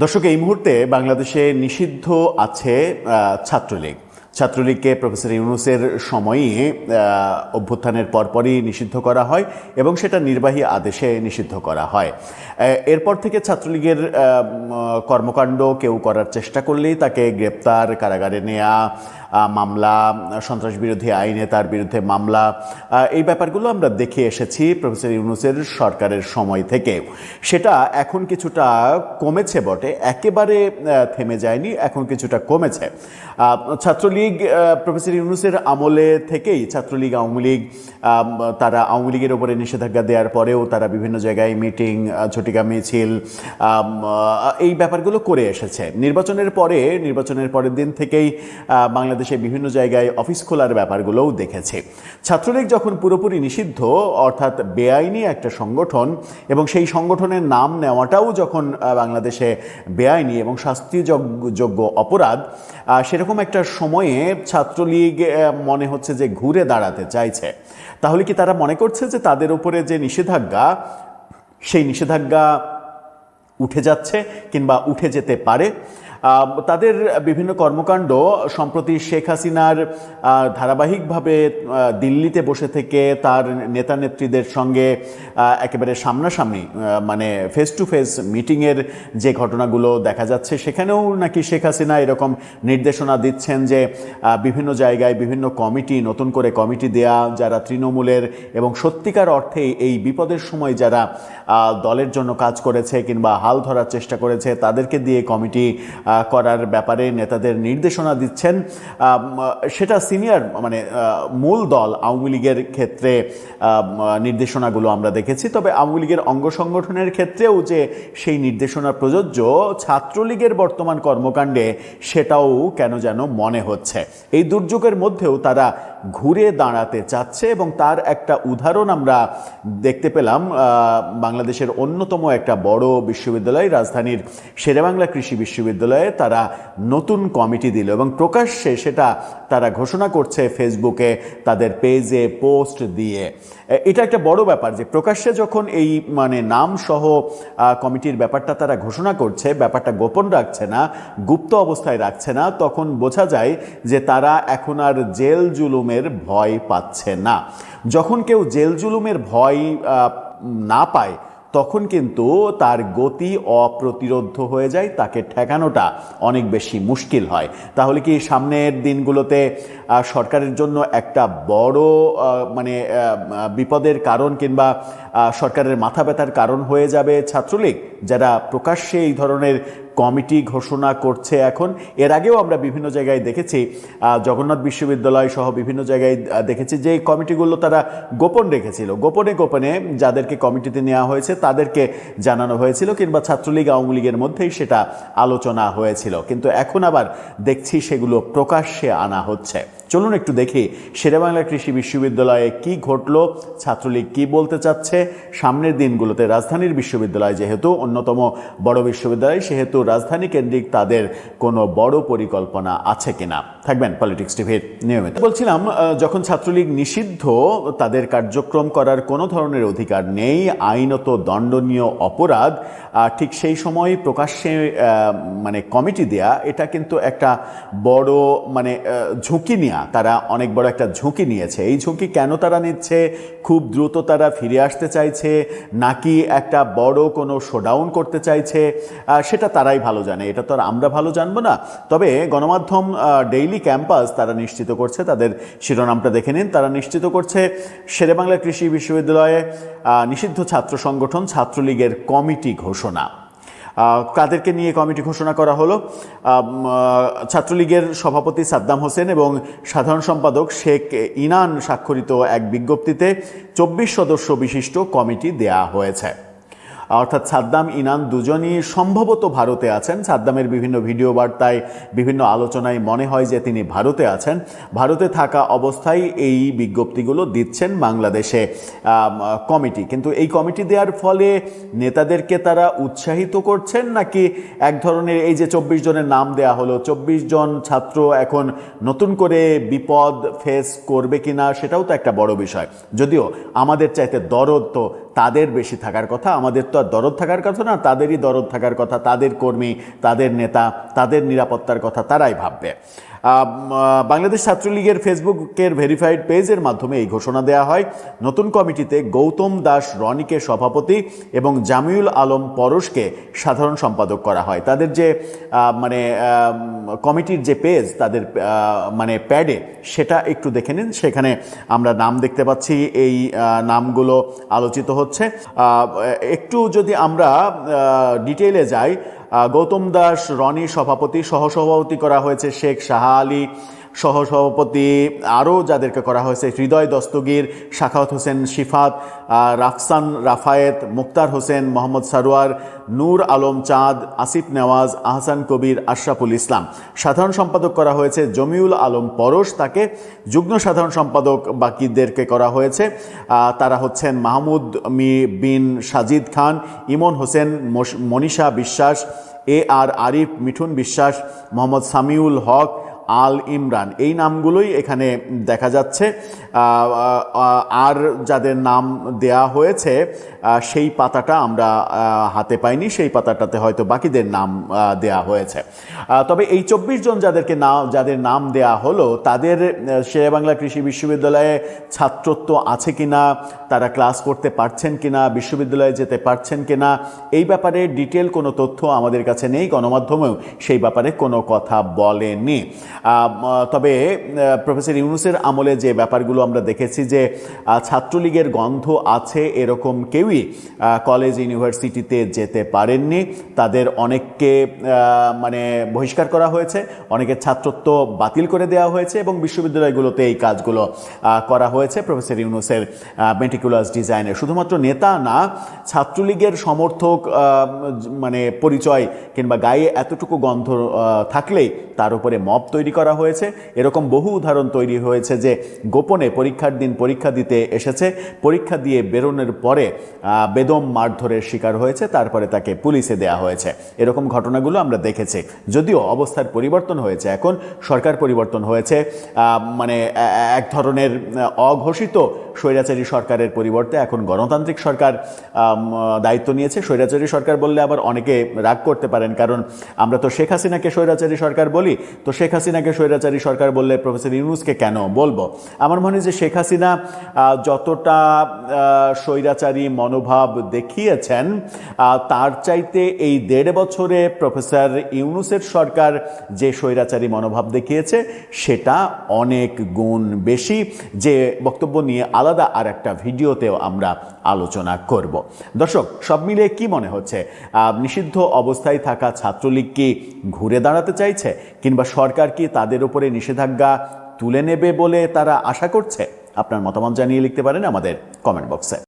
দর্শক, এই মুহূর্তে বাংলাদেশে নিষিদ্ধ আছে ছাত্রলীগ। ছাত্রলীগকে প্রফেসর ইউনূসের সময়ই অভ্যুত্থানের পরপরই নিষিদ্ধ করা হয় এবং সেটা নির্বাহী আদেশে নিষিদ্ধ করা হয়। এরপর থেকে ছাত্রলীগের কর্মকাণ্ড কেউ করার চেষ্টা করলেই তাকে গ্রেপ্তার, কারাগারে নেওয়া, মামলা, সন্ত্রাস বিরোধী আইনে তার বিরুদ্ধে মামলা, এই ব্যাপারগুলো আমরা দেখে এসেছি প্রফেসর ইউনূসের সরকারের সময় থেকে। সেটা এখন কিছুটা কমেছে বটে, একেবারে থেমে যায়নি, এখন কিছুটা কমেছে। ছাত্রলীগ প্রফেসর ইউনূসের আমলে থেকেই ছাত্রলীগ, আওয়ামী লীগ, তারা আওয়ামী লীগের ওপরে নিষেধাজ্ঞা দেওয়ার পরেও তারা বিভিন্ন জায়গায় মিটিং, ঝটিকা মিছিল, এই ব্যাপারগুলো করে এসেছে। নির্বাচনের পরের দিন থেকেই বাংলাদেশে বিভিন্ন জায়গায় অফিস খোলার ব্যাপারগুলোও দেখেছে। ছাত্রলীগ যখন পুরোপুরি নিষিদ্ধ, অর্থাৎ বেআইনি একটা সংগঠন, এবং সেই সংগঠনের নাম নেওয়াটাও যখন বাংলাদেশে বেআইনি এবং শাস্তিযোগ্য অপরাধ, সেরকম একটা সময়ে ছাত্রলীগ মনে হচ্ছে যে ঘুরে দাঁড়াতে চাইছে। তাহলে কি তারা মনে করছে যে তাদের উপরে যে নিষেধাজ্ঞা, সেই নিষেধাজ্ঞা উঠে যাচ্ছে কিংবা উঠে যেতে পারে? তাদের বিভিন্ন কর্মকাণ্ড সম্প্রতি শেখ হাসিনার ধারাবাহিকভাবে দিল্লিতে বসে থেকে তার নেতা নেত্রীদের সঙ্গে একেবারে সামনাসামনি, মানে ফেস টু ফেস মিটিংয়ের যে ঘটনাগুলো দেখা যাচ্ছে, সেখানেও নাকি শেখ হাসিনা এরকম নির্দেশনা দিচ্ছেন যে বিভিন্ন জায়গায় বিভিন্ন কমিটি, নতুন করে কমিটি দেয়া, যারা তৃণমূলের এবং সত্যিকার অর্থে এই বিপদের সময় যারা দলের জন্য কাজ করেছে কিংবা হাল ধরার চেষ্টা করেছে, তাদেরকে দিয়ে কমিটি করার ব্যাপারে নেতাদের নির্দেশনা দিচ্ছেন। সেটা সিনিয়র, মানে মূল দল আওয়ামী লীগের ক্ষেত্রে নির্দেশনাগুলো আমরা দেখেছি। তবে আওয়ামী লীগের অঙ্গ সংগঠনের ক্ষেত্রেও যে সেই নির্দেশনা প্রযোজ্য ছাত্রলীগের বর্তমান কর্মকাণ্ডে, সেটাও কেন যেন মনে হচ্ছে। এই দুর্যোগের মধ্যেও তারা ঘুরে দাঁড়াতে চাচ্ছে এবং তার একটা উদাহরণ আমরা দেখতে পেলাম বাংলাদেশের অন্যতম একটা বড় বিশ্ববিদ্যালয়, রাজধানীর শেরেবাংলা কৃষি বিশ্ববিদ্যালয়ে তারা নতুন কমিটি দিল এবং প্রকাশ্যে সেটা তারা ঘোষণা করছে ফেসবুকে, তাদের পেজে পোস্ট দিয়ে। এটা একটা বড় ব্যাপার যে প্রকাশ্যে যখন এই মানে নাম সহ কমিটির ব্যাপারটা তারা ঘোষণা করছে, ব্যাপারটা গোপন রাখছে না, গুপ্ত অবস্থায় রাখছে না, তখন বোঝা যায় যে তারা এখন আর জেল জুলুমের ভয় পাচ্ছে না। যখন কেউ জেল জুলুমের ভয় না পায়, তখন কিন্তু তার গতি অপ্রতিরোধ্য হয়ে যায়, তাকে ঠেকানোটা অনেক বেশি মুশকিল হয়। তাহলে কি সামনের দিনগুলোতে সরকারের জন্য একটা বড় মানে বিপদের কারণ কিংবা সরকারের মাথা ব্যথার কারণ হয়ে যাবে ছাত্রলীগ, যারা প্রকাশ্যে এই ধরনের কমিটি ঘোষণা করছে এখন? এর আগেও আমরা বিভিন্ন জায়গায় দেখেছি, জগন্নাথ বিশ্ববিদ্যালয় সহ বিভিন্ন জায়গায় দেখেছি যে কমিটিগুলো তারা গোপন রেখেছিল। গোপনে যাদেরকে কমিটিতে নেওয়া হয়েছে তাদেরকে জানানো হয়েছিল, কিংবা ছাত্রলীগ আওয়ামী লীগের মধ্যেই সেটা আলোচনা হয়েছিল। কিন্তু এখন আবার দেখছি সেগুলো প্রকাশ্যে আনা হচ্ছে। চলুন একটু দেখি শেরেবাংলা কৃষি বিশ্ববিদ্যালয়ে কি ঘটল, ছাত্রলীগ কি বলতে চাচ্ছে। সামনের দিনগুলোতে রাজধানীর বিশ্ববিদ্যালয় যেহেতু অন্যতম বড় বিশ্ববিদ্যালয়, সেহেতু রাজধানী কেন্দ্রিক তাদের কোনো বড় পরিকল্পনা আছে কিনা। থাকবেন পলিটিক্স টিভির নিয়মিত। বলছিলাম, যখন ছাত্রলীগ নিষিদ্ধ, তাদের কার্যক্রম করার কোনো ধরনের অধিকার নেই, আইনত দণ্ডনীয় অপরাধ, ঠিক সেই সময় প্রকাশ্যে মানে কমিটি দেয়া, এটা কিন্তু একটা বড় মানে ঝুঁকি নেওয়া। তারা অনেক বড় একটা ঝুঁকি নিয়েছে। এই ঝুঁকি কেন তারা নিচ্ছে? খুব দ্রুত তারা ফিরে আসতে চাইছে, নাকি একটা বড় কোনো শোডাউন করতে চাইছে? সেটা তারাই ভালো জানে, এটা তো আর আমরা ভালো জানবো না। তবে গণমাধ্যম ডেইলি ক্যাম্পাস তারা নিশ্চিত করছে, তাদের শিরোনামটা দেখে নিন, তারা নিশ্চিত করছে শেরেবাংলা কৃষি বিশ্ববিদ্যালয়ে নিষিদ্ধ ছাত্র সংগঠন ছাত্রলীগের কমিটি ঘোষণা। কাদেরকে নিয়ে কমিটি ঘোষণা করা হলো? ছাত্রলীগের সভাপতি সাদ্দাম হোসেন এবং সাধারণ সম্পাদক শেখ ইনান স্বাক্ষরিত এক বিজ্ঞপ্তিতে 24 সদস্য বিশিষ্ট কমিটি দেয়া হয়েছে। অর্থাৎ সাদ্দাম, ইনান দুজনই সম্ভবত ভারতে আছেন। সাদ্দামের বিভিন্ন ভিডিও বার্তায়, বিভিন্ন আলোচনায় মনে হয় যে তিনি ভারতে আছেন। ভারতে থাকা অবস্থায় এই বিজ্ঞপ্তিগুলো দিচ্ছেন বাংলাদেশে কমিটি। কিন্তু এই কমিটি দেওয়ার ফলে নেতাদেরকে তারা উৎসাহিত করছেন, নাকি এক ধরনের এই যে 24 জনের নাম দেয়া হলো, 24 জন ছাত্র এখন নতুন করে বিপদ ফেস করবে কিনা, সেটাও তো একটা বড় বিষয়। যদিও আমাদের চাইতে দরদ তো তাদের বেশি থাকার কথা, আমাদের তো আর দরদ থাকার কথা না, তাদেরই দরদ থাকার কথা, তাদের কর্মী, তাদের নেতা, তাদের নিরাপত্তার কথা তারাই ভাববে। বাংলাদেশ ছাত্রলীগের ফেসবুকের ভেরিফাইড পেজের মাধ্যমে এই ঘোষণা দেওয়া হয়। নতুন কমিটিতে গৌতম দাস রনিকে সভাপতি এবং জামিউল আলম পরশকে সাধারণ সম্পাদক করা হয়। তাদের যে কমিটির যে পেজ, তাদের প্যাডে, সেটা একটু দেখে নিন। সেখানে আমরা নাম দেখতে পাচ্ছি, এই নামগুলো আলোচিত হচ্ছে। একটু যদি আমরা ডিটেইলে যাই, গৌতম দাস রনি সভাপতি, সহসভাপতি করা হয়েছে শেখ শাহ আলী, সহসভাপতি আরও যাদেরকে করা হয়েছে হৃদয় দস্তগীর, শাখাওয়াত হোসেন শিফাত, রাফসান রাফায়েত, মুক্তার হোসেন, মোহাম্মদ সারোয়ার, নূর আলম চাঁদ, আসিফ নেওয়াজ, আহসান কবির, আশরাফুল ইসলাম। সাধারণ সম্পাদক করা হয়েছে জমিউল আলম পরশ, তাকে যুগ্ম সাধারণ সম্পাদক বাকিদেরকে করা হয়েছে। তারা হচ্ছেন মাহমুদ বিন সাজিদ খান, ইমন হোসেন, মনীষা বিশ্বাস, আর আরিফ, মিঠুন বিশ্বাস, মোহাম্মদ সামিউল হক, আল ইমরান। এই নামগুলোই এখানে দেখা যাচ্ছে। আর যাদের নাম দেয়া হয়েছে সেই পাতাটা আমরা হাতে পাইনি, সেই পাতাটাতে হয়তো বাকিদের নাম দেয়া হয়েছে। তবে এই 24 জন যাদের নাম দেয়া হলো, তাদের শেরেবাংলা কৃষি বিশ্ববিদ্যালয়ে ছাত্রত্ব আছে কিনা, তারা ক্লাস করতে পারছেন কিনা, বিশ্ববিদ্যালয়ে যেতে পারছেন কিনা, এই ব্যাপারে ডিটেল কোনো তথ্য আমাদের কাছে নেই। গণমাধ্যমেও সেই ব্যাপারে কোনো কথা বলেনি। তবে প্রফেসর ইউনূসের আমলে যে ব্যাপারগুলো আমরা দেখেছি, যে ছাত্রলীগের গন্ধ আছে এরকম কেউই কলেজ ইউনিভার্সিটিতে যেতে পারেননি। তাদের অনেককে বহিষ্কার করা হয়েছে, অনেকের ছাত্রত্ব বাতিল করে দেওয়া হয়েছে এবং বিশ্ববিদ্যালয়গুলোতে এই কাজগুলো করা হয়েছে প্রফেসর ইউনূসের মেটিকুলাস ডিজাইনে। শুধুমাত্র নেতা না, ছাত্রলীগের সমর্থক পরিচয় কিংবা গায়ে এতটুকু গন্ধ থাকলেই তার উপরে মব তৈরি করা হয়েছে। এরকম বহু উদাহরণ তৈরি হয়েছে যে গোপনে পরীক্ষার দিন পরীক্ষা দিতে এসেছে, পরীক্ষা দিয়ে বেরোনোর পরে বেদম মারধরের শিকার হয়েছে, তারপরে তাকে পুলিশে দেয়া হয়েছে। এরকম ঘটনাগুলো আমরা দেখেছি। যদিও অবস্থার পরিবর্তন হয়েছে, এখন সরকার পরিবর্তন হয়েছে, এক ধরনের অঘোষিত স্বৈরাচারী সরকারের পরিবর্তে এখন গণতান্ত্রিক সরকার দায়িত্ব নিয়েছে। স্বৈরাচারী সরকার বললে আবার অনেকে রাগ করতে পারেন, কারণ আমরা তো শেখ হাসিনাকে স্বৈরাচারী সরকার বলি, তো শেখ হাসিনাকে স্বৈরাচারী সরকার বললে প্রফেসর ইউনূসকে কেন বলবো? আমার মনে হয় যে শেখ হাসিনা যতটা স্বৈরাচারী মনোভাব দেখিয়েছেন, তার চাইতে এই 1.5 বছরে প্রফেসর ইউনূসের সরকার যে স্বৈরাচারী মনোভাব দেখিয়েছে সেটা অনেক গুণ বেশি, যে বক্তব্য নিয়ে আলাদা আর একটা ভিডিওতেও আমরা আলোচনা করব। দর্শক, সব মিলিয়ে কি মনে হচ্ছে? নিষিদ্ধ অবস্থায় থাকা ছাত্রলীগ কি ঘুরে দাঁড়াতে চাইছে, কিংবা সরকার কি তাদের উপরে নিষেধাজ্ঞা তুলে নেবে বলে তারা আশা করছে? আপনার মতামত জানিয়ে লিখতে পারেন আমাদের কমেন্ট বক্সে।